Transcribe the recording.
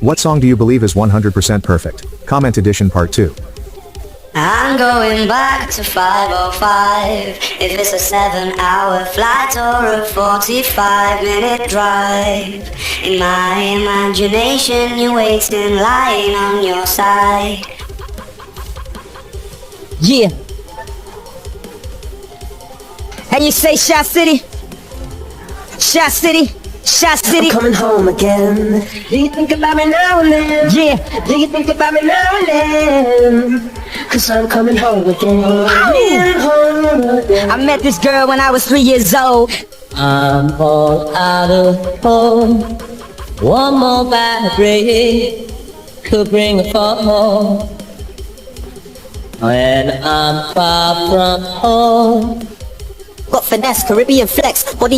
What song do you believe is 100% perfect? Comment edition part 2. I'm going back to 5:05. If it's a 7-hour flight or a 45-minute drive, in my imagination you're waiting, lying on your side. Yeah. And you say Shot City? Shot City? Shot City? I'm coming home again. Do you think about me now and then? Yeah. Do you think about me now and then? Cause I'm coming home again. I met this girl when I was 3 years old. I'm all out of hope. One more bad break could bring a fall. When I'm far from home. Got finesse, Caribbean flex, body